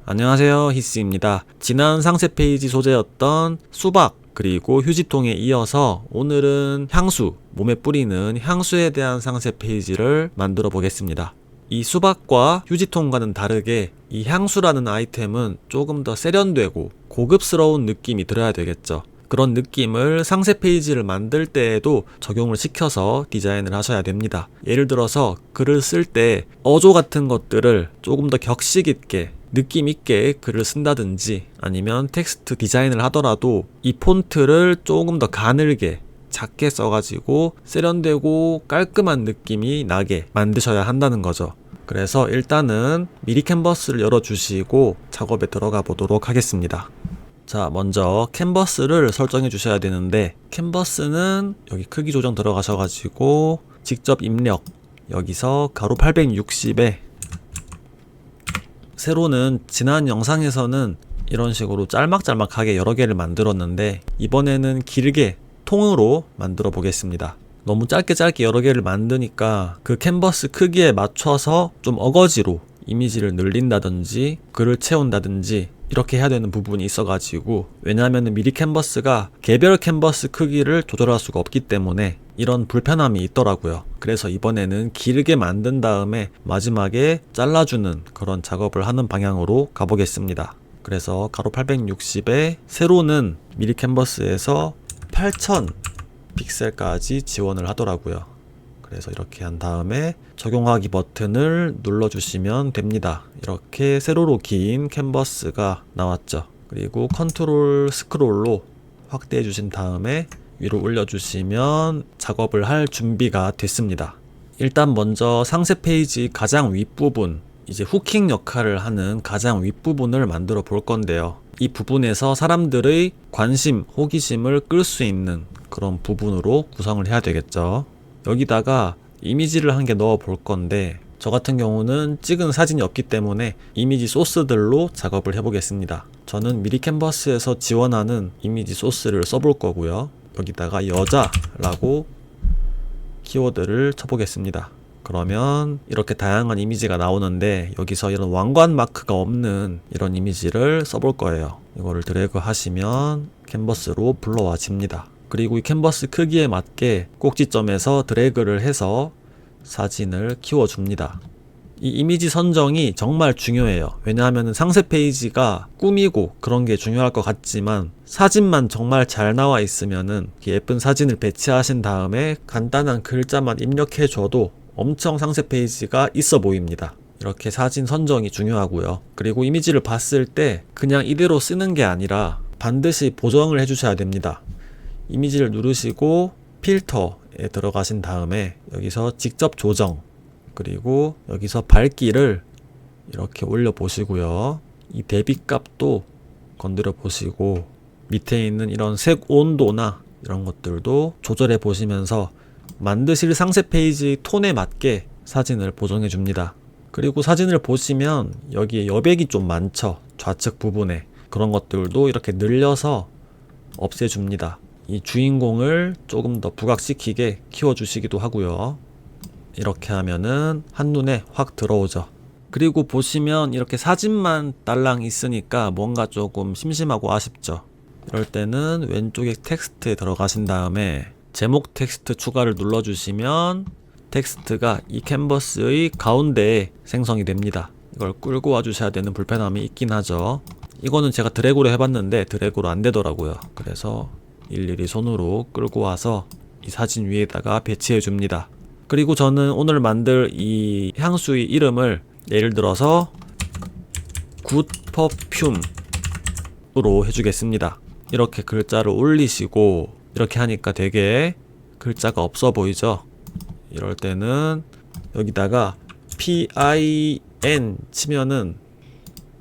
안녕하세요, 히스입니다. 지난 상세 페이지 소재였던 수박 그리고 휴지통에 이어서 오늘은 향수, 몸에 뿌리는 향수에 대한 상세 페이지를 만들어 보겠습니다. 이 수박과 휴지통과는 다르게 이 향수라는 아이템은 조금 더 세련되고 고급스러운 느낌이 들어야 되겠죠. 그런 느낌을 상세 페이지를 만들 때에도 적용을 시켜서 디자인을 하셔야 됩니다. 예를 들어서 글을 쓸 때 어조 같은 것들을 조금 더 격식 있게 느낌 있게 글을 쓴다든지 아니면 텍스트 디자인을 하더라도 이 폰트를 조금 더 가늘게 작게 써가지고 세련되고 깔끔한 느낌이 나게 만드셔야 한다는 거죠. 그래서 일단은 미리 캔버스를 열어주시고 작업에 들어가 보도록 하겠습니다. 자, 먼저 캔버스를 설정해 주셔야 되는데 캔버스는 여기 크기 조정 들어가셔가지고 직접 입력, 여기서 가로 860에 세로는 지난 영상에서는 이런 식으로 짤막짤막하게 여러 개를 만들었는데 이번에는 길게 통으로 만들어 보겠습니다. 너무 짧게 여러 개를 만드니까 그 캔버스 크기에 맞춰서 좀 어거지로 이미지를 늘린다든지 글을 채운다든지 이렇게 해야 되는 부분이 있어가지고, 왜냐하면 미리 캔버스가 개별 캔버스 크기를 조절할 수가 없기 때문에 이런 불편함이 있더라고요. 그래서 이번에는 길게 만든 다음에 마지막에 잘라주는 그런 작업을 하는 방향으로 가보겠습니다. 그래서 가로 860에 세로는 미리 캔버스에서 8000 픽셀까지 지원을 하더라고요. 그래서 이렇게 한 다음에 적용하기 버튼을 눌러주시면 됩니다. 이렇게 세로로 긴 캔버스가 나왔죠. 그리고 컨트롤 스크롤로 확대해 주신 다음에 위로 올려주시면 작업을 할 준비가 됐습니다. 일단 먼저 상세 페이지 가장 윗부분, 이제 후킹 역할을 하는 가장 윗부분을 만들어 볼 건데요. 이 부분에서 사람들의 관심, 호기심을 끌 수 있는 그런 부분으로 구성을 해야 되겠죠. 여기다가 이미지를 한 개 넣어 볼 건데, 저 같은 경우는 찍은 사진이 없기 때문에 이미지 소스들로 작업을 해 보겠습니다. 저는 미리 캔버스에서 지원하는 이미지 소스를 써볼 거고요. 여기다가 여자라고 키워드를 쳐보겠습니다. 그러면 이렇게 다양한 이미지가 나오는데, 여기서 이런 왕관 마크가 없는 이런 이미지를 써볼 거예요. 이거를 드래그 하시면 캔버스로 불러와집니다. 그리고 이 캔버스 크기에 맞게 꼭지점에서 드래그를 해서 사진을 키워줍니다. 이 이미지 선정이 정말 중요해요. 왜냐하면 상세 페이지가 꾸미고 그런 게 중요할 것 같지만 사진만 정말 잘 나와 있으면은 예쁜 사진을 배치하신 다음에 간단한 글자만 입력해줘도 엄청 상세 페이지가 있어 보입니다. 이렇게 사진 선정이 중요하고요. 그리고 이미지를 봤을 때 그냥 이대로 쓰는 게 아니라 반드시 보정을 해주셔야 됩니다. 이미지를 누르시고 필터에 들어가신 다음에 여기서 직접 조정, 그리고 여기서 밝기를 이렇게 올려 보시고요. 이 대비 값도 건드려 보시고 밑에 있는 이런 색 온도나 이런 것들도 조절해 보시면서 만드실 상세 페이지 톤에 맞게 사진을 보정해 줍니다. 그리고 사진을 보시면 여기에 여백이 좀 많죠. 좌측 부분에. 그런 것들도 이렇게 늘려서 없애줍니다. 이 주인공을 조금 더 부각시키게 키워주시기도 하고요. 이렇게 하면은 한눈에 확 들어오죠. 그리고 보시면 이렇게 사진만 딸랑 있으니까 뭔가 조금 심심하고 아쉽죠. 이럴 때는 왼쪽에 텍스트에 들어가신 다음에 제목 텍스트 추가를 눌러주시면 텍스트가 이 캔버스의 가운데에 생성이 됩니다. 이걸 끌고 와주셔야 되는 불편함이 있긴 하죠. 이거는 제가 드래그로 해봤는데 드래그로 안 되더라고요. 그래서 일일이 손으로 끌고 와서 이 사진 위에다가 배치해 줍니다. 그리고 저는 오늘 만들 이 향수의 이름을 예를 들어서 굿 퍼퓸으로 해주겠습니다. 이렇게 글자를 올리시고 이렇게 하니까 되게 글자가 없어 보이죠? 이럴 때는 여기다가 PIN 치면은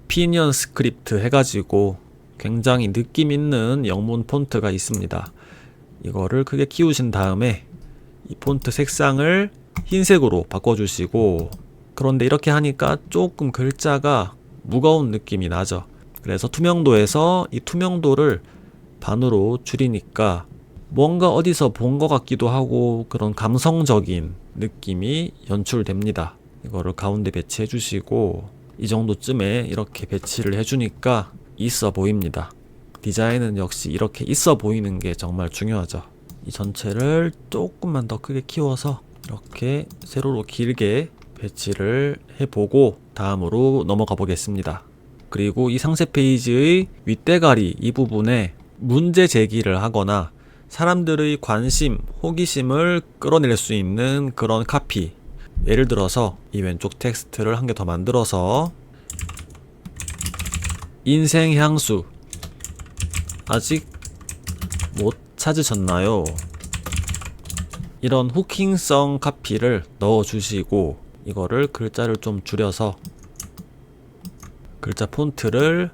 피니언 스크립트 해가지고 굉장히 느낌 있는 영문 폰트가 있습니다. 이거를 크게 키우신 다음에 이 폰트 색상을 흰색으로 바꿔주시고, 그런데 이렇게 하니까 조금 글자가 무거운 느낌이 나죠. 그래서 투명도에서 이 투명도를 반으로 줄이니까 뭔가 어디서 본 것 같기도 하고 그런 감성적인 느낌이 연출됩니다. 이거를 가운데 배치해 주시고 이 정도쯤에 이렇게 배치를 해주니까 있어 보입니다. 디자인은 역시 이렇게 있어 보이는 게 정말 중요하죠. 이 전체를 조금만 더 크게 키워서 이렇게 세로로 길게 배치를 해보고 다음으로 넘어가 보겠습니다. 그리고 이 상세 페이지의 윗대가리 이 부분에 문제 제기를 하거나 사람들의 관심, 호기심을 끌어낼 수 있는 그런 카피, 예를 들어서 이 왼쪽 텍스트를 한 개 더 만들어서 인생 향수 아직 못 찾으셨나요? 이런 후킹성 카피를 넣어주시고 이거를 글자를 좀 줄여서 글자 폰트를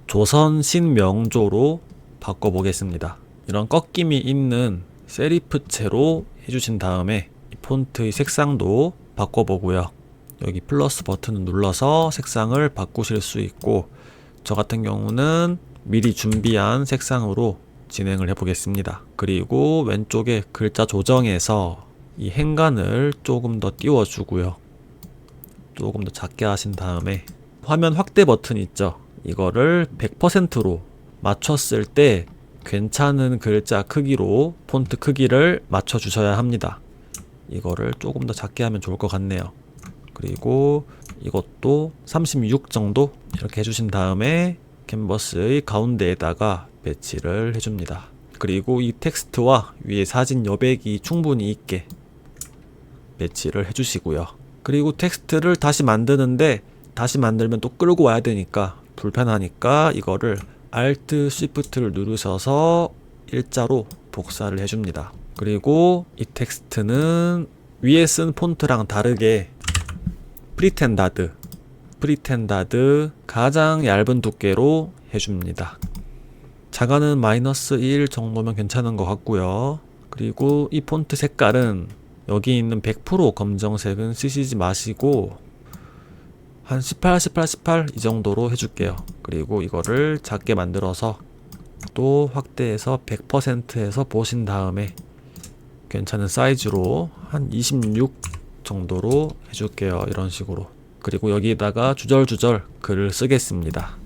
조선 신명조로 바꿔보겠습니다. 이런 꺾임이 있는 세리프체로 해주신 다음에 이 폰트의 색상도 바꿔보고요. 여기 플러스 버튼을 눌러서 색상을 바꾸실 수 있고 저 같은 경우는 미리 준비한 색상으로 진행을 해보겠습니다. 그리고 왼쪽에 글자 조정에서 이 행간을 조금 더 띄워주고요. 조금 더 작게 하신 다음에 화면 확대 버튼 있죠? 이거를 100%로 맞췄을 때 괜찮은 글자 크기로 폰트 크기를 맞춰 주셔야 합니다. 이거를 조금 더 작게 하면 좋을 것 같네요. 그리고 이것도 36 정도 이렇게 해주신 다음에 캔버스의 가운데에다가 배치를 해줍니다. 그리고 이 텍스트와 위에 사진 여백이 충분히 있게 배치를 해주시고요. 그리고 텍스트를 다시 만드는데 다시 만들면 또 끌고 와야 되니까 불편하니까 이거를 Alt Shift를 누르셔서 일자로 복사를 해줍니다. 그리고 이 텍스트는 위에 쓴 폰트랑 다르게 프리텐다드 가장 얇은 두께로 해줍니다. 자가는 -1 정도면 괜찮은 것 같고요. 그리고 이 폰트 색깔은 여기 있는 100% 검정색은 쓰시지 마시고 한 18 이 정도로 해줄게요. 그리고 이거를 작게 만들어서 또 확대해서 100%에서 보신 다음에 괜찮은 사이즈로 한 26 정도로 해줄게요. 이런 식으로. 그리고 여기에다가 주절주절 글을 쓰겠습니다.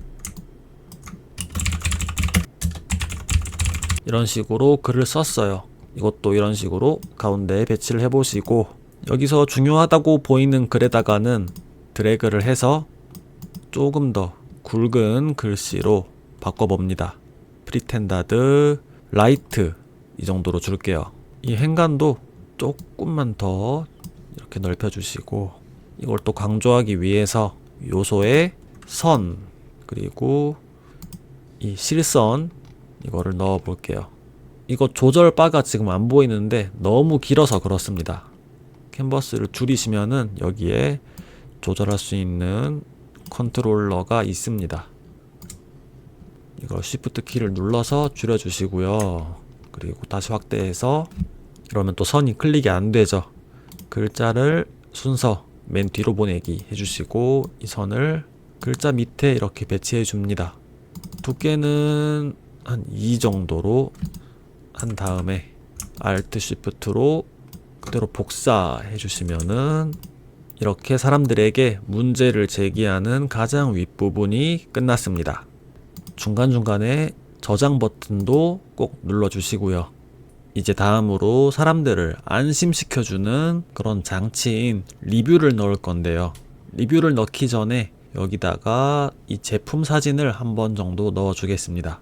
이런 식으로 글을 썼어요. 이것도 이런 식으로 가운데에 배치를 해보시고 여기서 중요하다고 보이는 글에다가는 드래그를 해서 조금 더 굵은 글씨로 바꿔봅니다. 프리텐다드 라이트 이 정도로 줄게요. 이 행간도 조금만 더 이렇게 넓혀주시고 이걸 또 강조하기 위해서 요소에 선 그리고 이 실선 이거를 넣어 볼게요. 이거 조절 바가 지금 안 보이는데 너무 길어서 그렇습니다. 캔버스를 줄이시면은 여기에 조절할 수 있는 컨트롤러가 있습니다. 이걸 Shift 키를 눌러서 줄여주시고요. 그리고 다시 확대해서 이러면 또 선이 클릭이 안 되죠. 글자를 순서 맨 뒤로 보내기 해주시고 이 선을 글자 밑에 이렇게 배치해 줍니다. 두께는 한 2 정도로 한 다음에 Alt Shift로 그대로 복사해 주시면은 이렇게 사람들에게 문제를 제기하는 가장 윗부분이 끝났습니다. 중간중간에 저장 버튼도 꼭 눌러주시고요. 이제 다음으로 사람들을 안심시켜주는 그런 장치인 리뷰를 넣을 건데요. 리뷰를 넣기 전에 여기다가 이 제품 사진을 한 번 정도 넣어주겠습니다.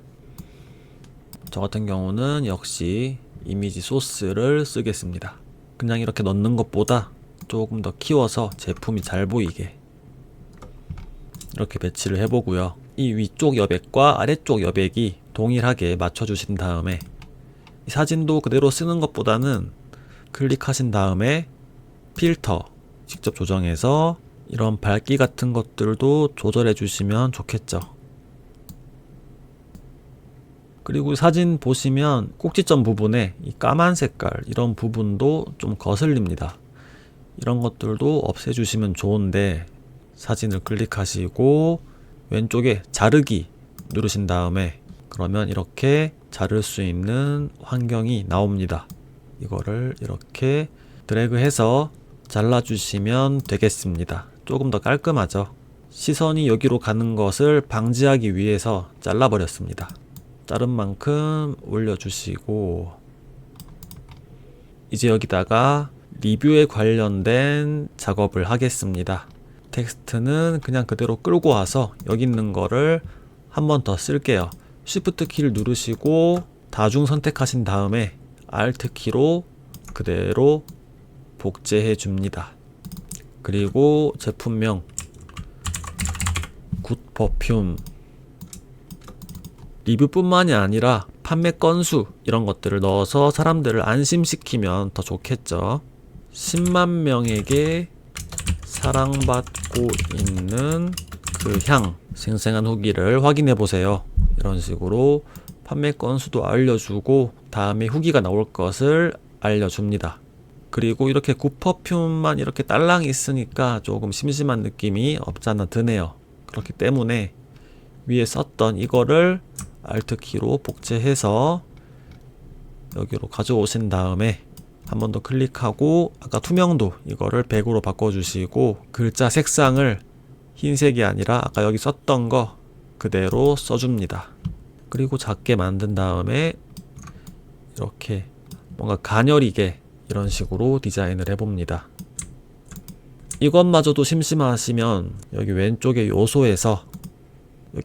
저 같은 경우는 역시 이미지 소스를 쓰겠습니다. 그냥 이렇게 넣는 것보다 조금 더 키워서 제품이 잘 보이게 이렇게 배치를 해보고요. 이 위쪽 여백과 아래쪽 여백이 동일하게 맞춰주신 다음에 이 사진도 그대로 쓰는 것보다는 클릭하신 다음에 필터 직접 조정해서 이런 밝기 같은 것들도 조절해 주시면 좋겠죠. 그리고 사진 보시면 꼭지점 부분에 이 까만 색깔 이런 부분도 좀 거슬립니다. 이런 것들도 없애주시면 좋은데 사진을 클릭하시고 왼쪽에 자르기 누르신 다음에 그러면 이렇게 자를 수 있는 환경이 나옵니다. 이거를 이렇게 드래그해서 잘라주시면 되겠습니다. 조금 더 깔끔하죠. 시선이 여기로 가는 것을 방지하기 위해서 잘라버렸습니다. 자른 만큼 올려주시고, 이제 여기다가 리뷰에 관련된 작업을 하겠습니다. 텍스트는 그냥 그대로 끌고 와서 여기 있는 거를 한 번 더 쓸게요. Shift 키를 누르시고 다중 선택하신 다음에 Alt 키로 그대로 복제해 줍니다. 그리고 제품명 굿퍼퓸, 리뷰뿐만이 아니라 판매 건수 이런 것들을 넣어서 사람들을 안심시키면 더 좋겠죠. 10만 명에게 사랑받고 있는 그 향, 생생한 후기를 확인해 보세요. 이런 식으로 판매 건수도 알려주고 다음에 후기가 나올 것을 알려줍니다. 그리고 이렇게 굿퍼퓸만 이렇게 딸랑이 있으니까 조금 심심한 느낌이 없잖아 드네요. 그렇기 때문에 위에 썼던 이거를 Alt키로 복제해서 여기로 가져오신 다음에 한 번 더 클릭하고 아까 투명도 이거를 100으로 바꿔주시고 글자 색상을 흰색이 아니라 아까 여기 썼던 거 그대로 써줍니다. 그리고 작게 만든 다음에 이렇게 뭔가 가녀리게 이런 식으로 디자인을 해봅니다. 이것마저도 심심하시면 여기 왼쪽에 요소에서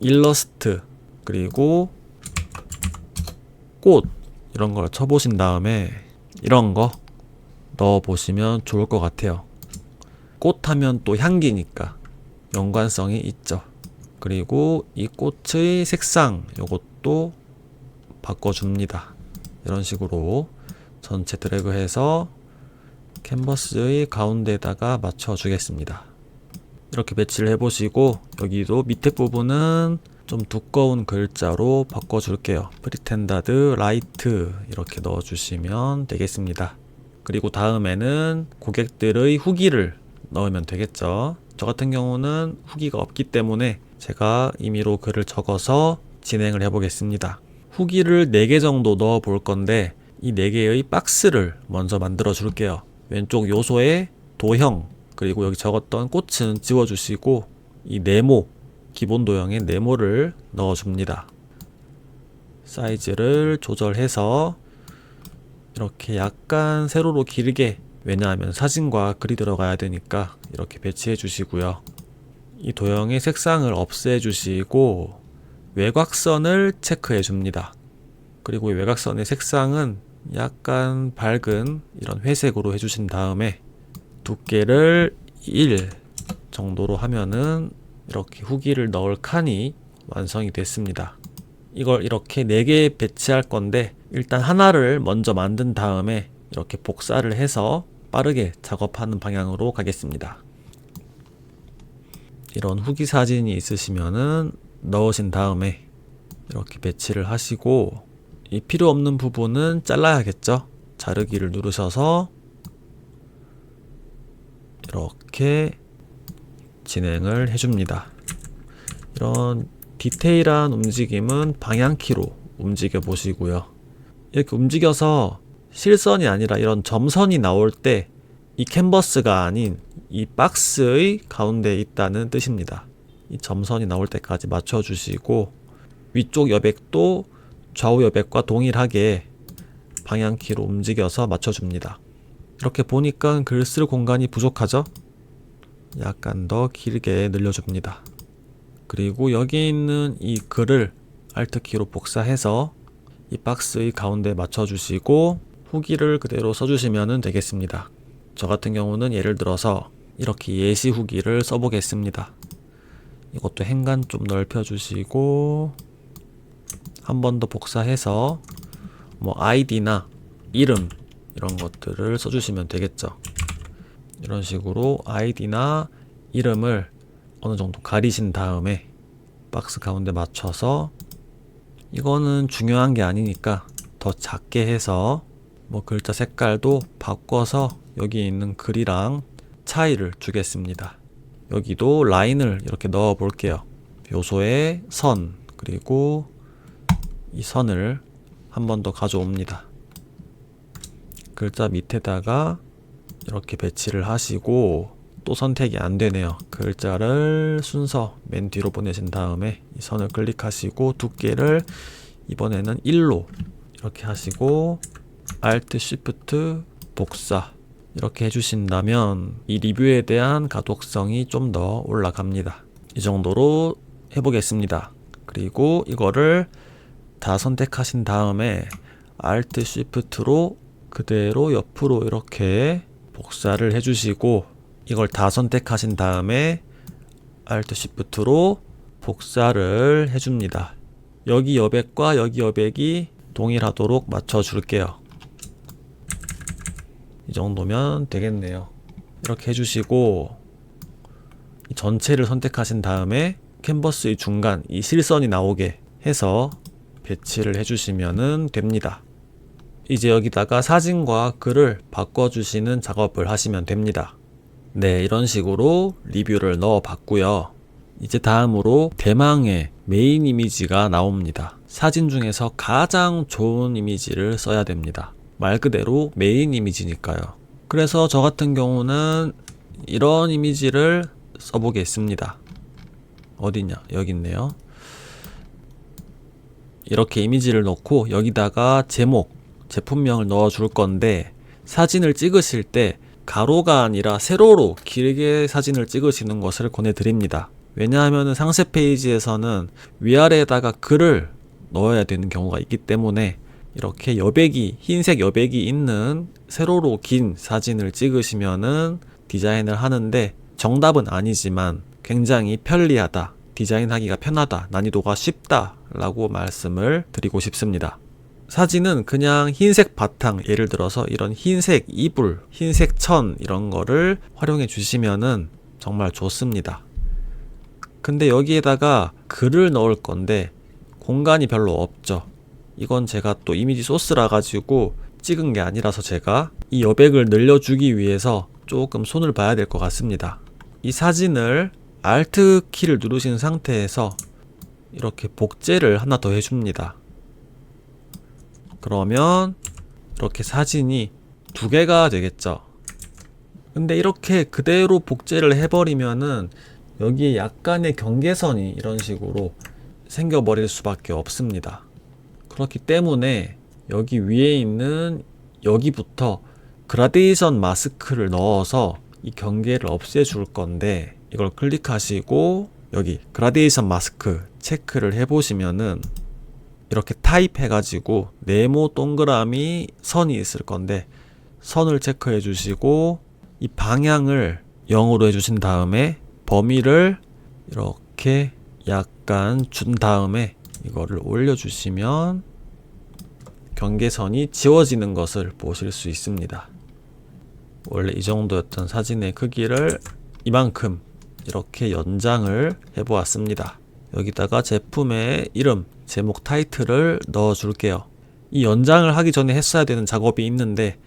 일러스트 그리고 꽃 이런 걸 쳐보신 다음에 이런 거 넣어보시면 좋을 것 같아요. 꽃 하면 또 향기니까 연관성이 있죠. 그리고 이 꽃의 색상 요것도 바꿔줍니다. 이런 식으로 전체 드래그해서 캔버스의 가운데에다가 맞춰주겠습니다. 이렇게 배치를 해보시고 여기도 밑에 부분은 좀 두꺼운 글자로 바꿔줄게요. 프리텐다드 라이트 이렇게 넣어주시면 되겠습니다. 그리고 다음에는 고객들의 후기를 넣으면 되겠죠. 저 같은 경우는 후기가 없기 때문에 제가 임의로 글을 적어서 진행을 해보겠습니다. 후기를 4개 정도 넣어 볼 건데 이 4개의 박스를 먼저 만들어 줄게요. 왼쪽 요소에 도형 그리고 여기 적었던 꽃은 지워주시고 이 네모 기본 도형의 네모를 넣어줍니다. 사이즈를 조절해서 이렇게 약간 세로로 길게, 왜냐하면 사진과 글이 들어가야 되니까 이렇게 배치해 주시고요. 이 도형의 색상을 없애 주시고 외곽선을 체크해 줍니다. 그리고 이 외곽선의 색상은 약간 밝은 이런 회색으로 해주신 다음에 두께를 1 정도로 하면은 이렇게 후기를 넣을 칸이 완성이 됐습니다. 이걸 이렇게 4개 배치할 건데 일단 하나를 먼저 만든 다음에 이렇게 복사를 해서 빠르게 작업하는 방향으로 가겠습니다. 이런 후기 사진이 있으시면은 넣으신 다음에 이렇게 배치를 하시고 이 필요 없는 부분은 잘라야겠죠. 자르기를 누르셔서 이렇게 진행을 해줍니다. 이런 디테일한 움직임은 방향키로 움직여 보시고요. 이렇게 움직여서 실선이 아니라 이런 점선이 나올 때 이 캔버스가 아닌 이 박스의 가운데에 있다는 뜻입니다. 이 점선이 나올 때까지 맞춰주시고 위쪽 여백도 좌우 여백과 동일하게 방향키로 움직여서 맞춰줍니다. 이렇게 보니까 글 쓸 공간이 부족하죠? 약간 더 길게 늘려줍니다. 그리고 여기 있는 이 글을 Alt키로 복사해서 이 박스의 가운데 맞춰주시고 후기를 그대로 써주시면 되겠습니다. 저 같은 경우는 예를 들어서 이렇게 예시 후기를 써보겠습니다. 이것도 행간 좀 넓혀주시고 한 번 더 복사해서 뭐 아이디나 이름 이런 것들을 써주시면 되겠죠. 이런 식으로 아이디나 이름을 어느 정도 가리신 다음에 박스 가운데 맞춰서 이거는 중요한 게 아니니까 더 작게 해서 뭐 글자 색깔도 바꿔서 여기 있는 글이랑 차이를 주겠습니다. 여기도 라인을 이렇게 넣어 볼게요. 요소에 선 그리고 이 선을 한 번 더 가져옵니다. 글자 밑에다가 이렇게 배치를 하시고 또 선택이 안 되네요. 글자를 순서 맨 뒤로 보내신 다음에 이 선을 클릭하시고 두께를 이번에는 1로 이렇게 하시고 Alt Shift 복사 이렇게 해주신다면 이 리뷰에 대한 가독성이 좀 더 올라갑니다. 이 정도로 해보겠습니다. 그리고 이거를 다 선택하신 다음에 Alt Shift로 그대로 옆으로 이렇게 복사를 해주시고 이걸 다 선택하신 다음에 Alt Shift로 복사를 해줍니다. 여기 여백과 여기 여백이 동일하도록 맞춰줄게요. 이 정도면 되겠네요. 이렇게 해주시고 이 전체를 선택하신 다음에 캔버스의 중간 이 실선이 나오게 해서 배치를 해주시면 됩니다. 이제 여기다가 사진과 글을 바꿔주시는 작업을 하시면 됩니다. 네, 이런 식으로 리뷰를 넣어 봤고요. 이제 다음으로 대망의 메인 이미지가 나옵니다. 사진 중에서 가장 좋은 이미지를 써야 됩니다. 말 그대로 메인 이미지니까요. 그래서 저 같은 경우는 이런 이미지를 써보겠습니다. 어디냐? 여기 있네요. 이렇게 이미지를 넣고 여기다가 제목, 제품명을 넣어 줄 건데 사진을 찍으실 때 가로가 아니라 세로로 길게 사진을 찍으시는 것을 권해드립니다. 왜냐하면 상세 페이지에서는 위아래에다가 글을 넣어야 되는 경우가 있기 때문에 이렇게 여백이 흰색 여백이 있는 세로로 긴 사진을 찍으시면은 디자인을 하는데 정답은 아니지만 굉장히 편리하다, 디자인하기가 편하다, 난이도가 쉽다 라고 말씀을 드리고 싶습니다. 사진은 그냥 흰색 바탕, 예를 들어서 이런 흰색 이불, 흰색 천 이런 거를 활용해 주시면은 정말 좋습니다. 근데 여기에다가 글을 넣을 건데 공간이 별로 없죠. 이건 제가 또 이미지 소스라 가지고 찍은 게 아니라서 제가 이 여백을 늘려주기 위해서 조금 손을 봐야 될 것 같습니다. 이 사진을 Alt 키를 누르신 상태에서 이렇게 복제를 하나 더 해줍니다. 그러면 이렇게 사진이 두 개가 되겠죠. 근데 이렇게 그대로 복제를 해버리면은 여기에 약간의 경계선이 이런 식으로 생겨버릴 수밖에 없습니다. 그렇기 때문에 여기 위에 있는 여기부터 그라데이션 마스크를 넣어서 이 경계를 없애줄 건데 이걸 클릭하시고 여기 그라데이션 마스크 체크를 해보시면은 이렇게 타입 해가지고 네모 동그라미 선이 있을 건데 선을 체크해 주시고 이 방향을 0으로 해주신 다음에 범위를 이렇게 약간 준 다음에 이거를 올려주시면 경계선이 지워지는 것을 보실 수 있습니다. 원래 이 정도였던 사진의 크기를 이만큼 이렇게 연장을 해보았습니다. 여기다가 제품의 이름, 제목 타이틀을 넣어 줄게요. 이 연장을 하기 전에 했어야 되는 작업이 있는데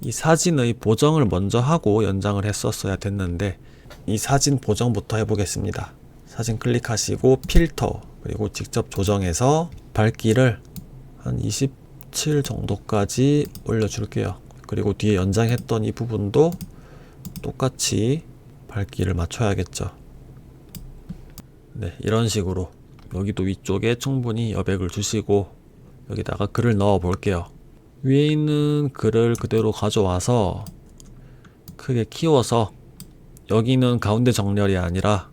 이 사진의 보정을 먼저 하고 연장을 했었어야 됐는데 이 사진 보정부터 해보겠습니다. 사진 클릭하시고 필터 그리고 직접 조정해서 밝기를 한 27 정도까지 올려줄게요. 그리고 뒤에 연장했던 이 부분도 똑같이 밝기를 맞춰야겠죠. 네, 이런 식으로 여기도 위쪽에 충분히 여백을 주시고 여기다가 글을 넣어 볼게요. 위에 있는 글을 그대로 가져와서 크게 키워서 여기는 가운데 정렬이 아니라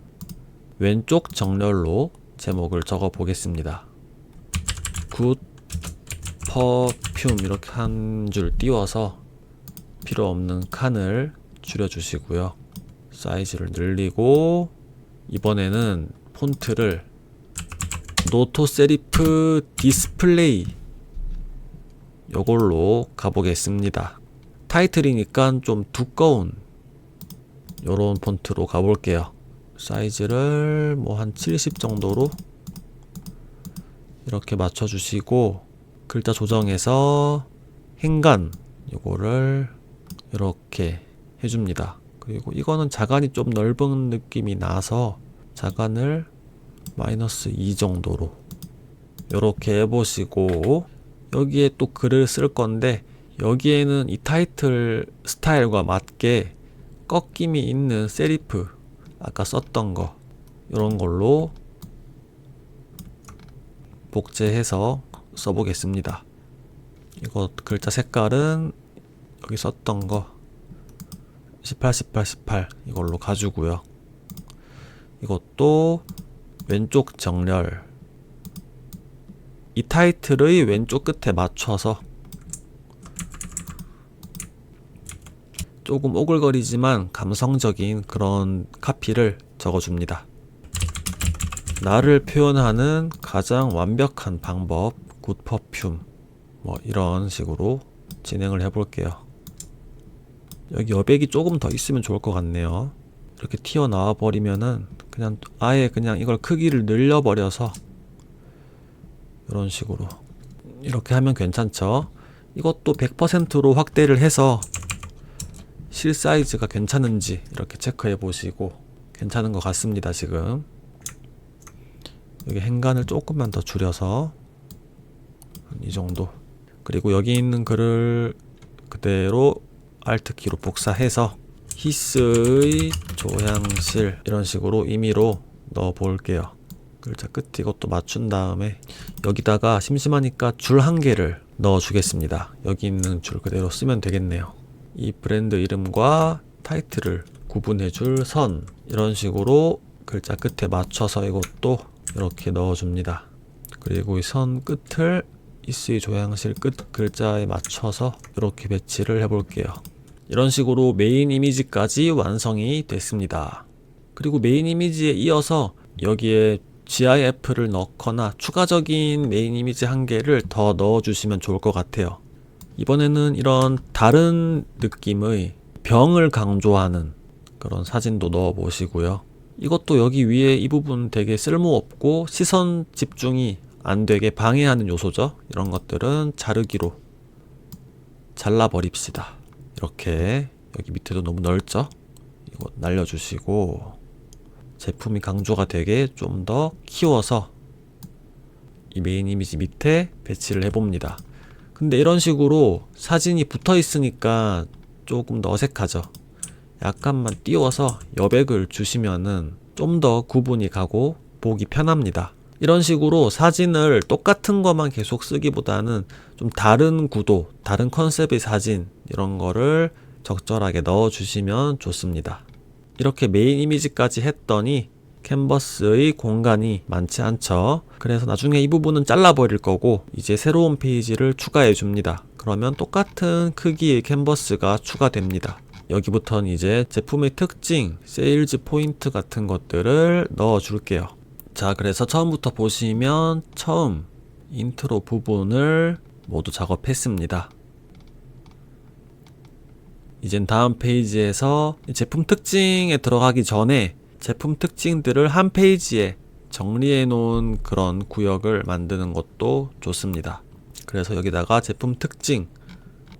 왼쪽 정렬로 제목을 적어 보겠습니다. 굿 퍼퓸 이렇게 한 줄 띄워서 필요 없는 칸을 줄여 주시고요. 사이즈를 늘리고 이번에는 폰트를 노토 세리프 디스플레이 요걸로 가보겠습니다. 타이틀이니까 좀 두꺼운 요런 폰트로 가볼게요. 사이즈를 뭐 한 70 정도로 이렇게 맞춰주시고 글자 조정해서 행간 요거를 이렇게 해줍니다. 그리고 이거는 자간이 좀 넓은 느낌이 나서 자간을 -2 정도로 이렇게 해보시고 여기에 또 글을 쓸 건데 여기에는 이 타이틀 스타일과 맞게 꺾임이 있는 세리프, 아까 썼던 거 이런 걸로 복제해서 써보겠습니다. 이거 글자 색깔은 여기 썼던 거 18, 18, 18 이걸로 가지고요. 이것도 왼쪽 정렬, 이 타이틀의 왼쪽 끝에 맞춰서 조금 오글거리지만 감성적인 그런 카피를 적어줍니다. 나를 표현하는 가장 완벽한 방법, 굿 퍼퓸, 뭐 이런 식으로 진행을 해볼게요. 여기 여백이 조금 더 있으면 좋을 것 같네요. 이렇게 튀어나와 버리면은 그냥 아예 그냥 이걸 크기를 늘려버려서 이런 식으로 이렇게 하면 괜찮죠. 이것도 100%로 확대를 해서 실 사이즈가 괜찮은지 이렇게 체크해 보시고 괜찮은 것 같습니다. 지금 여기 행간을 조금만 더 줄여서 이 정도, 그리고 여기 있는 글을 그대로 Alt키로 복사해서 히스의 조향실 이런 식으로 임의로 넣어 볼게요. 글자 끝 이것도 맞춘 다음에 여기다가 심심하니까 줄 한 개를 넣어 주겠습니다. 여기 있는 줄 그대로 쓰면 되겠네요. 이 브랜드 이름과 타이틀을 구분해 줄 선, 이런 식으로 글자 끝에 맞춰서 이것도 이렇게 넣어 줍니다. 그리고 이 선 끝을 히스의 조향실 끝 글자에 맞춰서 이렇게 배치를 해 볼게요. 이런 식으로 메인 이미지까지 완성이 됐습니다. 그리고 메인 이미지에 이어서 여기에 GIF를 넣거나 추가적인 메인 이미지 한 개를 더 넣어주시면 좋을 것 같아요. 이번에는 이런 다른 느낌의 병을 강조하는 그런 사진도 넣어 보시고요. 이것도 여기 위에 이 부분 되게 쓸모없고 시선 집중이 안 되게 방해하는 요소죠. 이런 것들은 자르기로 잘라버립시다. 이렇게 여기 밑에도 너무 넓죠? 이거 날려주시고 제품이 강조가 되게 좀 더 키워서 이 메인 이미지 밑에 배치를 해봅니다. 근데 이런 식으로 사진이 붙어 있으니까 조금 더 어색하죠. 약간만 띄워서 여백을 주시면은 좀 더 구분이 가고 보기 편합니다. 이런 식으로 사진을 똑같은 것만 계속 쓰기보다는 좀 다른 구도, 다른 컨셉의 사진 이런 거를 적절하게 넣어 주시면 좋습니다. 이렇게 메인 이미지까지 했더니 캔버스의 공간이 많지 않죠. 그래서 나중에 이 부분은 잘라버릴 거고 이제 새로운 페이지를 추가해 줍니다. 그러면 똑같은 크기의 캔버스가 추가됩니다. 여기부터는 이제 제품의 특징, 세일즈 포인트 같은 것들을 넣어 줄게요. 자, 그래서 처음부터 보시면 처음 인트로 부분을 모두 작업했습니다. 이젠 다음 페이지에서 제품 특징에 들어가기 전에 제품 특징들을 한 페이지에 정리해 놓은 그런 구역을 만드는 것도 좋습니다. 그래서 여기다가 제품 특징,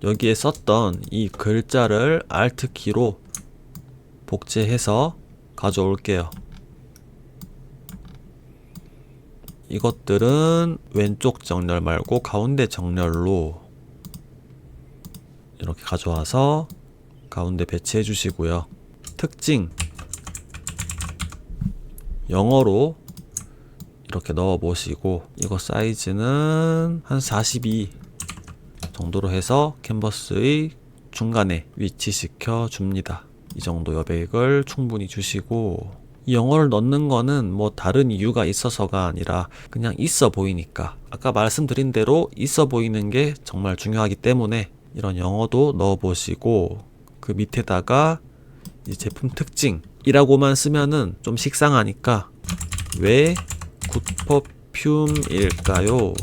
여기에 썼던 이 글자를 Alt키로 복제해서 가져올게요. 이것들은 왼쪽 정렬 말고 가운데 정렬로 이렇게 가져와서 가운데 배치해 주시고요. 특징 영어로 이렇게 넣어 보시고 이거 사이즈는 한 42 정도로 해서 캔버스의 중간에 위치시켜 줍니다. 이 정도 여백을 충분히 주시고, 이 영어를 넣는 거는 뭐 다른 이유가 있어서가 아니라 그냥 있어 보이니까, 아까 말씀드린 대로 있어 보이는 게 정말 중요하기 때문에 이런 영어도 넣어 보시고, 그 밑에다가 이 제품 특징이라고만 쓰면은 좀 식상하니까 왜 굿퍼퓸일까요?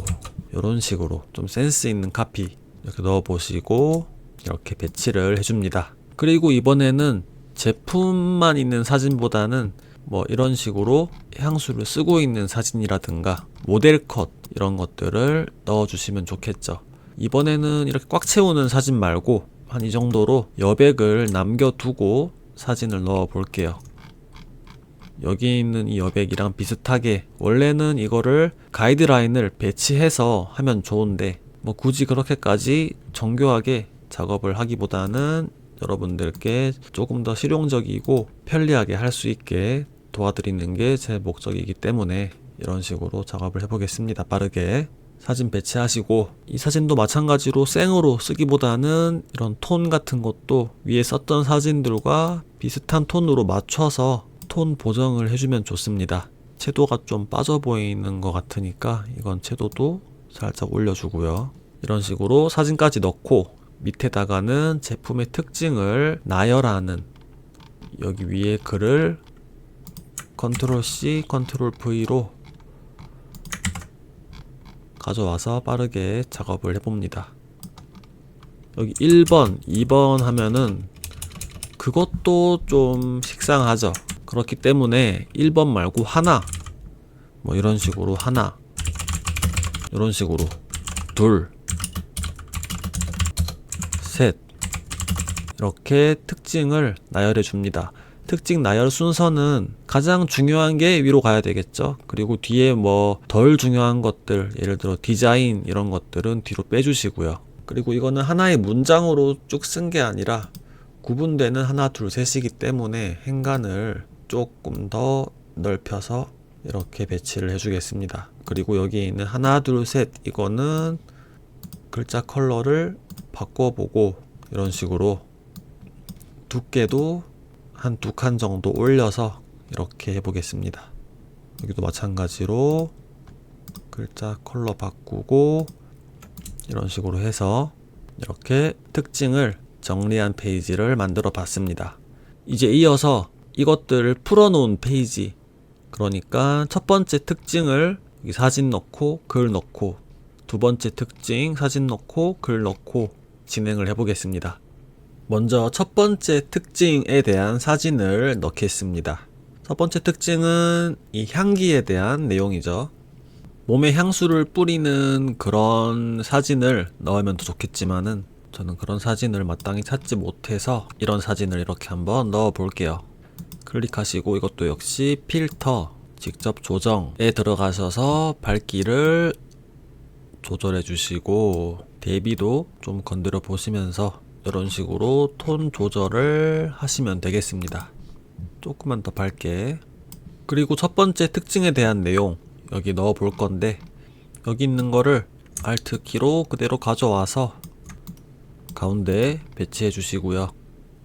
이런 식으로 좀 센스 있는 카피 이렇게 넣어 보시고 이렇게 배치를 해줍니다. 그리고 이번에는 제품만 있는 사진보다는 뭐 이런 식으로 향수를 쓰고 있는 사진이라든가 모델 컷 이런 것들을 넣어 주시면 좋겠죠. 이번에는 이렇게 꽉 채우는 사진 말고 한 이 정도로 여백을 남겨두고 사진을 넣어 볼게요. 여기 있는 이 여백이랑 비슷하게 원래는 이거를 가이드라인을 배치해서 하면 좋은데 뭐 굳이 그렇게까지 정교하게 작업을 하기보다는 여러분들께 조금 더 실용적이고 편리하게 할 수 있게 도와드리는 게 제 목적이기 때문에 이런 식으로 작업을 해보겠습니다. 빠르게 사진 배치하시고, 이 사진도 마찬가지로 생으로 쓰기보다는 이런 톤 같은 것도 위에 썼던 사진들과 비슷한 톤으로 맞춰서 톤 보정을 해주면 좋습니다. 채도가 좀 빠져 보이는 것 같으니까 이건 채도도 살짝 올려주고요. 이런 식으로 사진까지 넣고 밑에다가는 제품의 특징을 나열하는, 여기 위에 글을 컨트롤 C, 컨트롤 V로 가져와서 빠르게 작업을 해봅니다. 여기 1번, 2번 하면은 그것도 좀 식상하죠. 그렇기 때문에 1번 말고 하나, 뭐 이런 식으로 하나, 이런 식으로 둘, 셋, 이렇게 특징을 나열해 줍니다. 특징 나열 순서는 가장 중요한 게 위로 가야 되겠죠. 그리고 뒤에 뭐 덜 중요한 것들, 예를 들어 디자인 이런 것들은 뒤로 빼주시고요. 그리고 이거는 하나의 문장으로 쭉 쓴 게 아니라 구분되는 하나, 둘, 셋이기 때문에 행간을 조금 더 넓혀서 이렇게 배치를 해주겠습니다. 그리고 여기 있는 하나, 둘, 셋, 이거는 글자 컬러를 바꿔보고 이런 식으로 두께도 한 2칸 정도 올려서 이렇게 해보겠습니다. 여기도 마찬가지로 글자 컬러 바꾸고 이런 식으로 해서 이렇게 특징을 정리한 페이지를 만들어 봤습니다. 이제 이어서 이것들을 풀어놓은 페이지, 그러니까 첫 번째 특징을 여기 사진 넣고 글 넣고, 두 번째 특징 사진 넣고 글 넣고 진행을 해보겠습니다. 먼저 첫 번째 특징에 대한 사진을 넣겠습니다. 첫 번째 특징은 이 향기에 대한 내용이죠. 몸에 향수를 뿌리는 그런 사진을 넣으면 더 좋겠지만은 저는 그런 사진을 마땅히 찾지 못해서 이런 사진을 이렇게 한번 넣어 볼게요. 클릭하시고 이것도 역시 필터 직접 조정에 들어가셔서 밝기를 조절해 주시고 대비도 좀 건드려 보시면서 이런 식으로 톤 조절을 하시면 되겠습니다. 조금만 더 밝게. 그리고 첫 번째 특징에 대한 내용 여기 넣어 볼 건데, 여기 있는 거를 Alt 키로 그대로 가져와서 가운데 배치해 주시고요.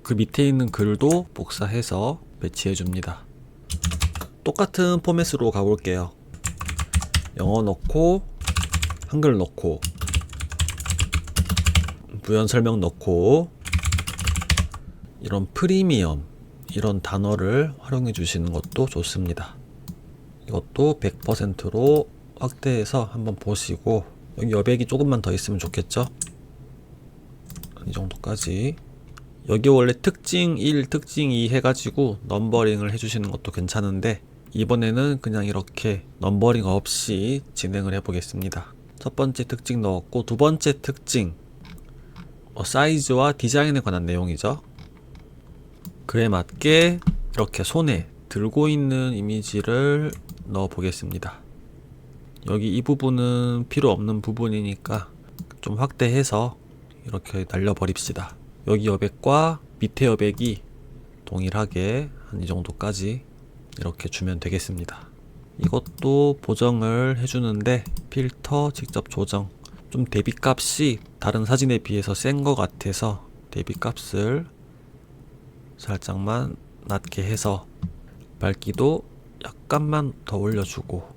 그 밑에 있는 글도 복사해서 배치해 줍니다. 똑같은 포맷으로 가볼게요. 영어 넣고 한글 넣고 부연 설명 넣고, 이런 프리미엄 이런 단어를 활용해 주시는 것도 좋습니다. 이것도 100%로 확대해서 한번 보시고, 여기 여백이 조금만 더 있으면 좋겠죠. 이 정도까지. 여기 원래 특징 1, 특징 2 해가지고 넘버링을 해주시는 것도 괜찮은데 이번에는 그냥 이렇게 넘버링 없이 진행을 해보겠습니다. 첫 번째 특징 넣었고, 두 번째 특징 사이즈와 디자인에 관한 내용이죠. 그에 맞게 이렇게 손에 들고 있는 이미지를 넣어 보겠습니다. 여기 이 부분은 필요 없는 부분이니까 좀 확대해서 이렇게 날려 버립시다. 여기 여백과 밑에 여백이 동일하게 한 이 정도까지 이렇게 주면 되겠습니다. 이것도 보정을 해주는데 필터 직접 조정, 좀 대비값이 다른 사진에 비해서 센 것 같아서 대비값을 살짝만 낮게 해서 밝기도 약간만 더 올려주고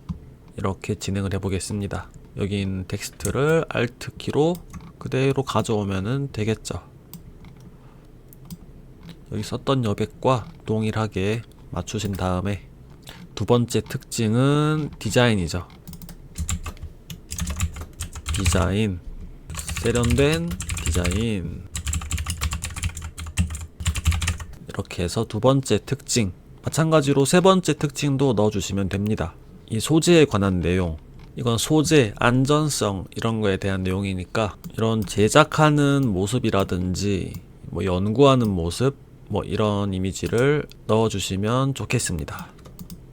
이렇게 진행을 해보겠습니다. 여기 있는 텍스트를 Alt 키로 그대로 가져오면 되겠죠. 여기 썼던 여백과 동일하게 맞추신 다음에 두 번째 특징은 디자인이죠. 디자인, 세련된 디자인, 이렇게 해서 두 번째 특징, 마찬가지로 세 번째 특징도 넣어주시면 됩니다. 이 소재에 관한 내용, 이건 소재, 안전성 이런 거에 대한 내용이니까 이런 제작하는 모습이라든지 뭐 연구하는 모습, 뭐 이런 이미지를 넣어주시면 좋겠습니다.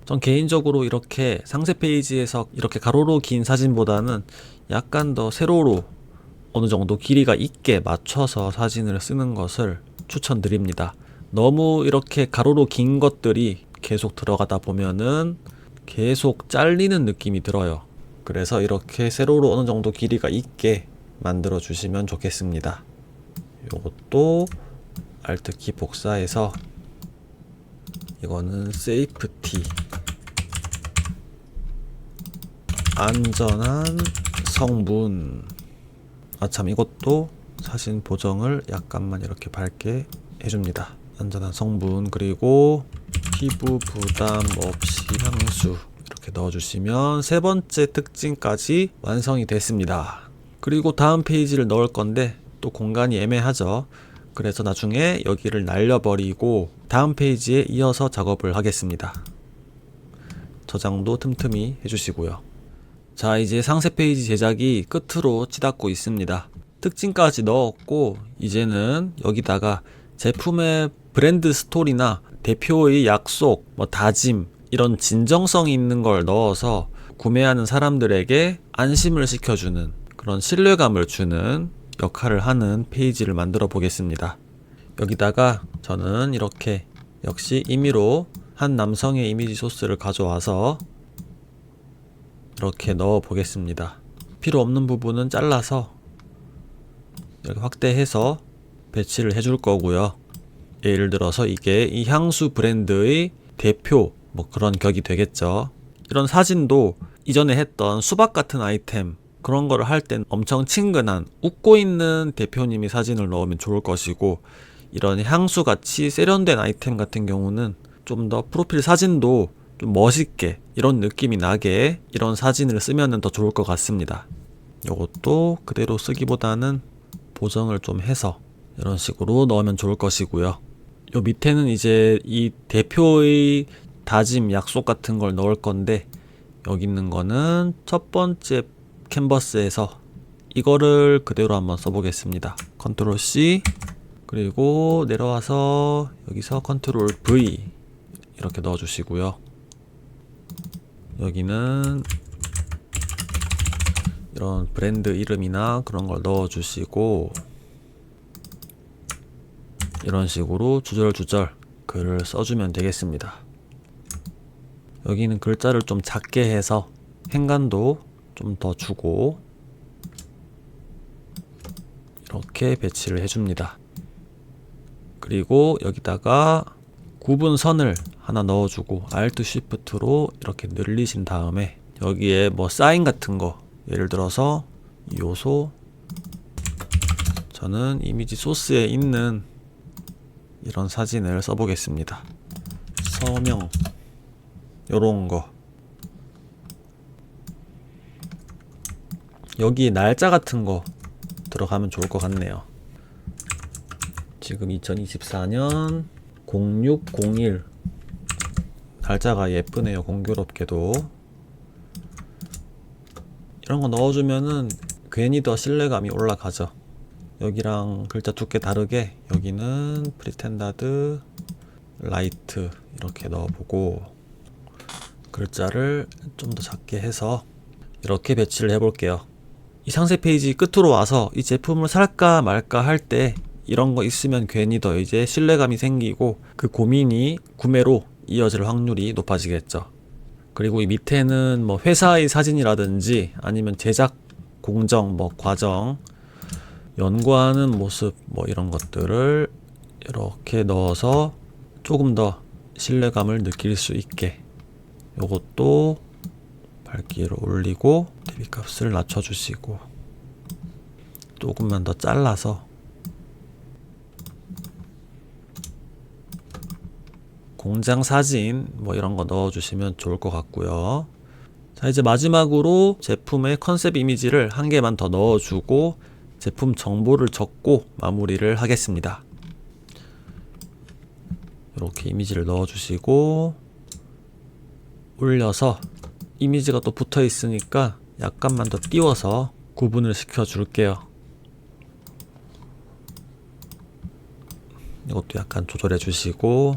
전 개인적으로 이렇게 상세 페이지에서 이렇게 가로로 긴 사진보다는 약간 더 세로로 어느 정도 길이가 있게 맞춰서 사진을 쓰는 것을 추천드립니다. 너무 이렇게 가로로 긴 것들이 계속 들어가다 보면은 계속 잘리는 느낌이 들어요. 그래서 이렇게 세로로 어느 정도 길이가 있게 만들어 주시면 좋겠습니다. 요것도 Alt 키 복사해서 이거는 세이프티, 안전한 성분. 참, 이것도 사진 보정을 약간만 이렇게 밝게 해줍니다. 안전한 성분, 그리고 피부 부담 없이 향수 이렇게 넣어주시면 세 번째 특징까지 완성이 됐습니다. 그리고 다음 페이지를 넣을 건데 또 공간이 애매하죠. 그래서 나중에 여기를 날려버리고 다음 페이지에 이어서 작업을 하겠습니다. 저장도 틈틈이 해주시고요. 자, 이제 상세 페이지 제작이 끝으로 치닫고 있습니다. 특징까지 넣었고 이제는 여기다가 제품의 브랜드 스토리나 대표의 약속, 다짐, 이런 진정성 있는 걸 넣어서 구매하는 사람들에게 안심을 시켜주는, 그런 신뢰감을 주는 역할을 하는 페이지를 만들어 보겠습니다. 여기다가 저는 이렇게 역시 임의로 한 남성의 이미지 소스를 가져와서 이렇게 넣어 보겠습니다. 필요 없는 부분은 잘라서 이렇게 확대해서 배치를 해줄 거고요. 예를 들어서 이게 이 향수 브랜드의 대표 그런 격이 되겠죠. 이런 사진도 이전에 했던 수박 같은 아이템, 그런 거를 할 땐 엄청 친근한 웃고 있는 대표님이 사진을 넣으면 좋을 것이고, 이런 향수 같이 세련된 아이템 같은 경우는 좀 더 프로필 사진도 좀 멋있게 이런 느낌이 나게 이런 사진을 쓰면 더 좋을 것 같습니다. 요것도 그대로 쓰기보다는 보정을 좀 해서 이런 식으로 넣으면 좋을 것이고요. 요 밑에는 이제 이 대표의 다짐, 약속 같은 걸 넣을 건데, 여기 있는 거는 첫 번째 캔버스에서 이거를 그대로 한번 써보겠습니다. 컨트롤 C, 그리고 내려와서 여기서 컨트롤 V 이렇게 넣어주시고요. 여기는 이런 브랜드 이름이나 그런 걸 넣어주시고, 이런 식으로 주절주절 글을 써주면 되겠습니다. 여기는 글자를 좀 작게 해서 행간도 좀 더 주고 이렇게 배치를 해줍니다. 그리고 여기다가 구분선을 하나 넣어주고 Alt Shift로 이렇게 늘리신 다음에 여기에 사인 같은 거, 예를 들어서 요소, 저는 이미지 소스에 있는 이런 사진을 써보겠습니다. 서명, 요런 거. 여기 날짜 같은 거 들어가면 좋을 것 같네요. 지금 2024년 0601, 날짜가 예쁘네요. 공교롭게도 이런 거 넣어주면은 괜히 더 신뢰감이 올라가죠. 여기랑 글자 두께 다르게 여기는 프리텐다드 라이트 이렇게 넣어보고, 글자를 좀 더 작게 해서 이렇게 배치를 해볼게요. 이 상세 페이지 끝으로 와서 이 제품을 살까 말까 할 때 이런 거 있으면 괜히 더 이제 신뢰감이 생기고 그 고민이 구매로 이어질 확률이 높아지겠죠. 그리고 이 밑에는 회사의 사진이라든지 아니면 제작 공정, 과정, 연구하는 모습, 이런 것들을 이렇게 넣어서 조금 더 신뢰감을 느낄 수 있게, 요것도 밝기를 올리고 대비값을 낮춰주시고 조금만 더 잘라서 공장 사진 이런 거 넣어주시면 좋을 것 같고요. 자, 이제 마지막으로 제품의 컨셉 이미지를 한 개만 더 넣어주고 제품 정보를 적고 마무리를 하겠습니다. 이렇게 이미지를 넣어주시고 올려서 이미지가 또 붙어 있으니까 약간만 더 띄워서 구분을 시켜 줄게요. 이것도 약간 조절해 주시고,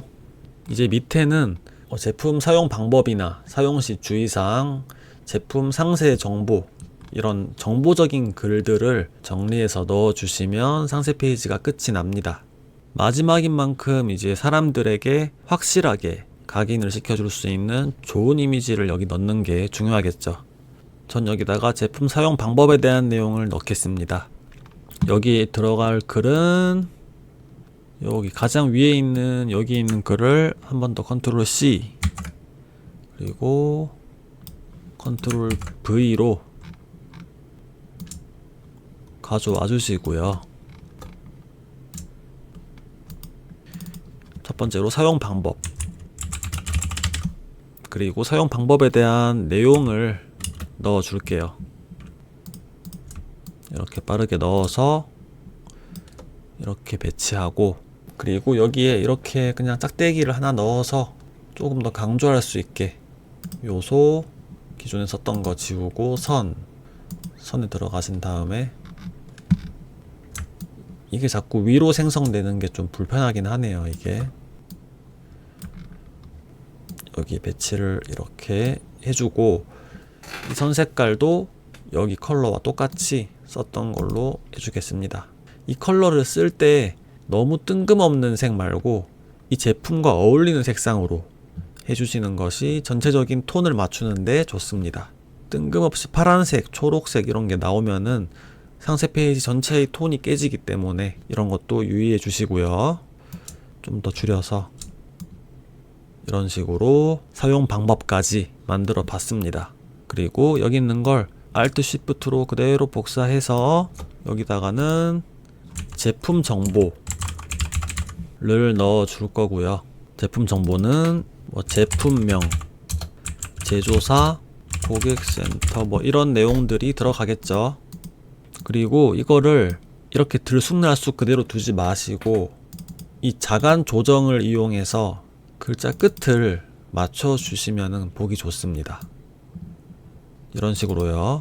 이제 밑에는 제품 사용 방법이나 사용 시 주의사항, 제품 상세 정보 이런 정보적인 글들을 정리해서 넣어주시면 상세 페이지가 끝이 납니다. 마지막인 만큼 이제 사람들에게 확실하게 각인을 시켜줄 수 있는 좋은 이미지를 여기 넣는 게 중요하겠죠. 전 여기다가 제품 사용 방법에 대한 내용을 넣겠습니다. 여기 들어갈 글은 여기 가장 위에 있는 여기 있는 글을 한 번 더 컨트롤 C 그리고 컨트롤 V로 가져와 주시고요. 첫 번째로 사용 방법, 그리고 사용 방법에 대한 내용을 넣어 줄게요. 이렇게 빠르게 넣어서 이렇게 배치하고, 그리고 여기에 이렇게 그냥 짝대기를 하나 넣어서 조금 더 강조할 수 있게 요소 기존에 썼던 거 지우고 선에 들어가신 다음에, 이게 자꾸 위로 생성되는 게 좀 불편하긴 하네요. 이게 여기 배치를 이렇게 해주고, 이 선 색깔도 여기 컬러와 똑같이 썼던 걸로 해주겠습니다. 이 컬러를 쓸 때 너무 뜬금없는 색 말고 이 제품과 어울리는 색상으로 해주시는 것이 전체적인 톤을 맞추는데 좋습니다. 뜬금없이 파란색, 초록색 이런 게 나오면은 상세 페이지 전체의 톤이 깨지기 때문에 이런 것도 유의해 주시고요. 좀 더 줄여서 이런 식으로 사용 방법까지 만들어 봤습니다. 그리고 여기 있는 걸 Alt Shift로 그대로 복사해서 여기다가는 제품 정보를 넣어 줄 거고요. 제품 정보는 뭐 제품명, 제조사, 고객센터 뭐 이런 내용들이 들어가겠죠. 그리고 이거를 이렇게 들쑥날쑥 그대로 두지 마시고 이 자간 조정을 이용해서 글자 끝을 맞춰 주시면 보기 좋습니다. 이런 식으로요.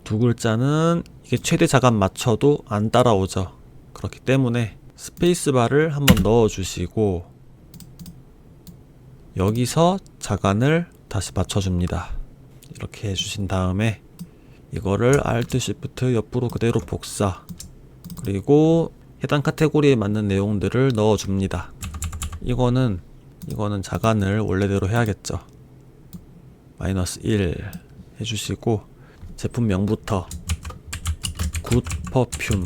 두 글자는 이게 최대 자간 맞춰도 안 따라오죠. 그렇기 때문에 스페이스바를 한번 넣어 주시고 여기서 자간을 다시 맞춰 줍니다. 이렇게 해주신 다음에 이거를 Alt Shift 옆으로 그대로 복사, 그리고 해당 카테고리에 맞는 내용들을 넣어 줍니다. 이거는 자간을 원래대로 해야겠죠. -1 해주시고, 제품명부터 굿 퍼퓸,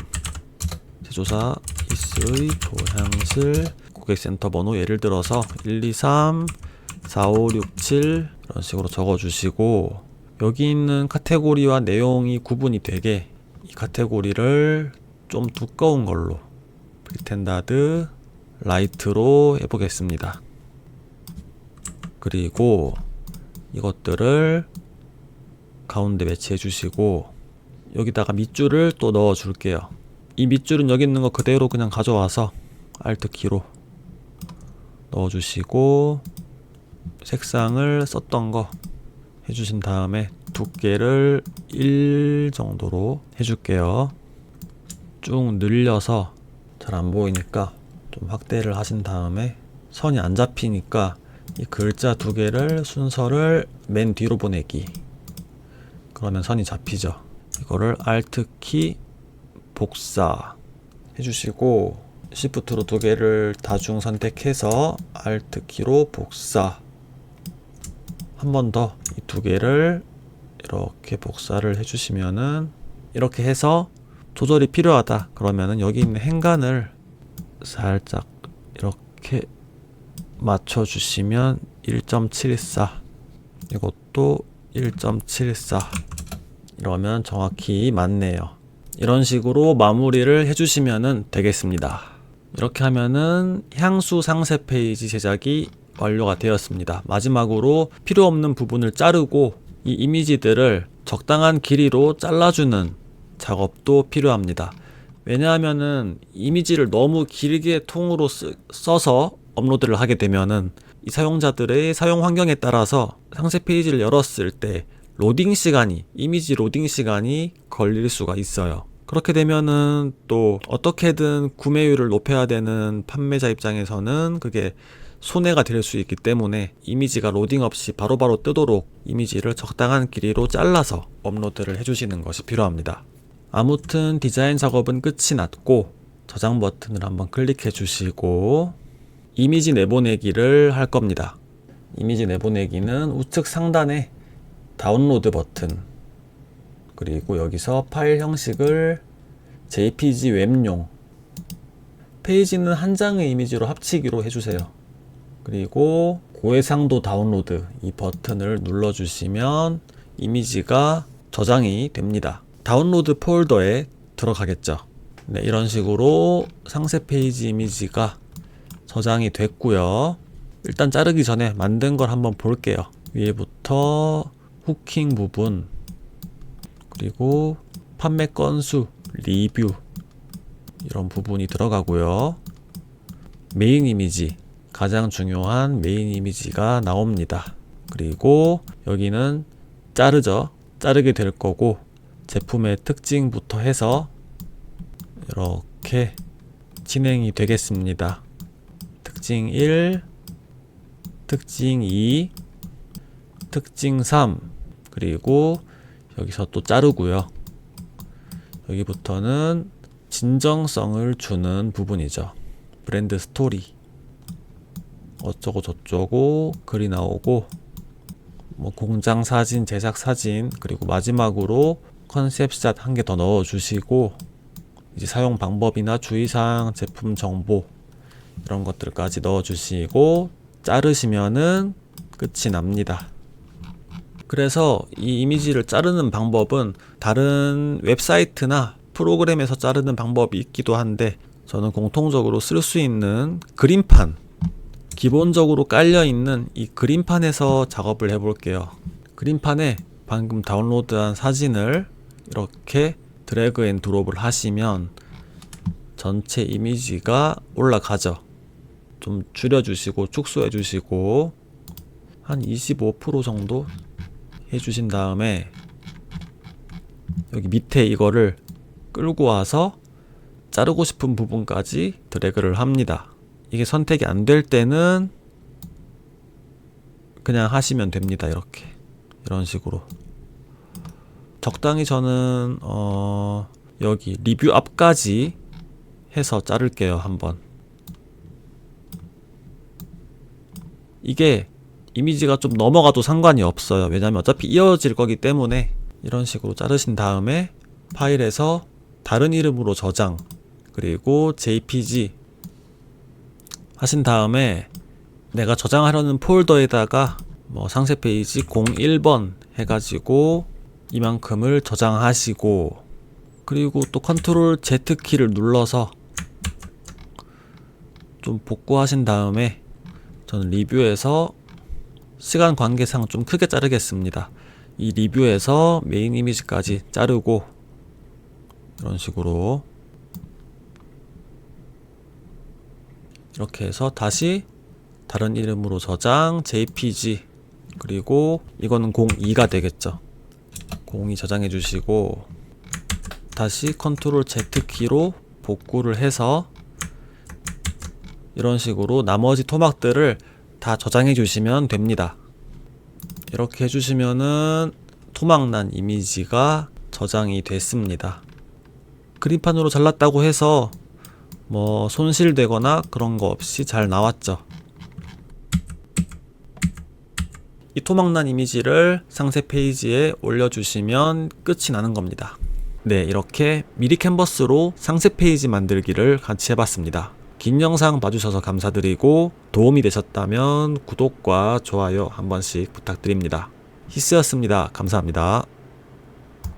제조사 이스의 조향실, 고객센터 번호 예를 들어서 123 4567 이런 식으로 적어주시고, 여기 있는 카테고리와 내용이 구분이 되게 이 카테고리를 좀 두꺼운 걸로 프리텐다드 라이트로 해보겠습니다. 그리고 이것들을 가운데 배치해 주시고 여기다가 밑줄을 또 넣어 줄게요. 이 밑줄은 여기 있는 거 그대로 그냥 가져와서 Alt 키로 넣어 주시고 색상을 썼던 거 해주신 다음에 두께를 1 정도로 해줄게요. 쭉 늘려서 잘 안 보이니까 좀 확대를 하신 다음에, 선이 안 잡히니까 이 글자 두 개를 순서를 맨 뒤로 보내기, 그러면 선이 잡히죠. 이거를 Alt 키 복사 해주시고 Shift로 두 개를 다중 선택해서 Alt 키로 복사, 한 번 더 이 두 개를 이렇게 복사를 해주시면은, 이렇게 해서 조절이 필요하다 그러면은 여기 있는 행간을 살짝 이렇게 맞춰주시면 1.74, 이것도 1.74 이러면 정확히 맞네요. 이런 식으로 마무리를 해주시면 되겠습니다. 이렇게 하면은 향수 상세 페이지 제작이 완료가 되었습니다. 마지막으로 필요 없는 부분을 자르고 이 이미지들을 적당한 길이로 잘라주는 작업도 필요합니다. 왜냐하면은 이미지를 너무 길게 통으로 써서 업로드를 하게 되면은 이 사용자들의 사용 환경에 따라서 상세 페이지를 열었을 때 이미지 로딩 시간이 걸릴 수가 있어요. 그렇게 되면은 또 어떻게든 구매율을 높여야 되는 판매자 입장에서는 그게 손해가 될 수 있기 때문에 이미지가 로딩 없이 바로바로 뜨도록 이미지를 적당한 길이로 잘라서 업로드를 해주시는 것이 필요합니다. 아무튼 디자인 작업은 끝이 났고 저장 버튼을 한번 클릭해 주시고 이미지 내보내기를 할 겁니다. 이미지 내보내기는 우측 상단에 다운로드 버튼, 그리고 여기서 파일 형식을 JPG 웹용, 페이지는 한 장의 이미지로 합치기로 해주세요. 그리고 고해상도 다운로드 이 버튼을 눌러주시면 이미지가 저장이 됩니다. 다운로드 폴더에 들어가겠죠. 네, 이런 식으로 상세 페이지 이미지가 저장이 됐고요. 일단 자르기 전에 만든 걸 한번 볼게요. 위에부터 후킹 부분, 그리고 판매 건수, 리뷰 이런 부분이 들어가고요. 메인 이미지, 가장 중요한 메인 이미지가 나옵니다. 그리고 여기는 자르죠. 자르게 될 거고 제품의 특징부터 해서 이렇게 진행이 되겠습니다. 특징 1, 특징 2, 특징 3, 그리고 여기서 또 자르고요. 여기부터는 진정성을 주는 부분이죠. 브랜드 스토리 어쩌고 저쩌고 글이 나오고 뭐 공장 사진, 제작 사진, 그리고 마지막으로 컨셉샷 한 개 더 넣어 주시고 이제 사용 방법이나 주의사항, 제품 정보 이런 것들까지 넣어 주시고 자르시면은 끝이 납니다. 그래서 이 이미지를 자르는 방법은 다른 웹사이트나 프로그램에서 자르는 방법이 있기도 한데 저는 공통적으로 쓸 수 있는 그림판, 기본적으로 깔려있는 이 그림판에서 작업을 해볼게요. 그림판에 방금 다운로드한 사진을 이렇게 드래그 앤 드롭을 하시면 전체 이미지가 올라가죠. 좀 줄여주시고 축소해주시고 한 25% 정도 해주신 다음에 여기 밑에 이거를 끌고 와서 자르고 싶은 부분까지 드래그를 합니다. 이게 선택이 안 될 때는 그냥 하시면 됩니다. 이렇게 이런 식으로 적당히 저는 여기 리뷰 앞까지 해서 자를게요. 한번. 이게 이미지가 좀 넘어가도 상관이 없어요. 왜냐면 어차피 이어질 거기 때문에 이런 식으로 자르신 다음에 파일에서 다른 이름으로 저장, 그리고 JPG 하신 다음에 내가 저장하려는 폴더에다가 뭐 상세 페이지 01번 해가지고 이만큼을 저장하시고, 그리고 또 컨트롤 Z 키를 눌러서 좀 복구하신 다음에 저는 리뷰에서 시간 관계상 좀 크게 자르겠습니다. 이 리뷰에서 메인 이미지까지 자르고 이런 식으로 이렇게 해서 다시 다른 이름으로 저장, JPG, 그리고 이거는 02가 되겠죠. 02 저장해 주시고 다시 컨트롤 Z 키로 복구를 해서 이런 식으로 나머지 토막들을 다 저장해 주시면 됩니다. 이렇게 해주시면은 토막난 이미지가 저장이 됐습니다. 그림판으로 잘랐다고 해서 뭐 손실되거나 그런 거 없이 잘 나왔죠. 이 토막난 이미지를 상세 페이지에 올려주시면 끝이 나는 겁니다. 네, 이렇게 미리 캔버스로 상세 페이지 만들기를 같이 해봤습니다. 긴 영상 봐주셔서 감사드리고 도움이 되셨다면 구독과 좋아요 한 번씩 부탁드립니다. 히스였습니다. 감사합니다.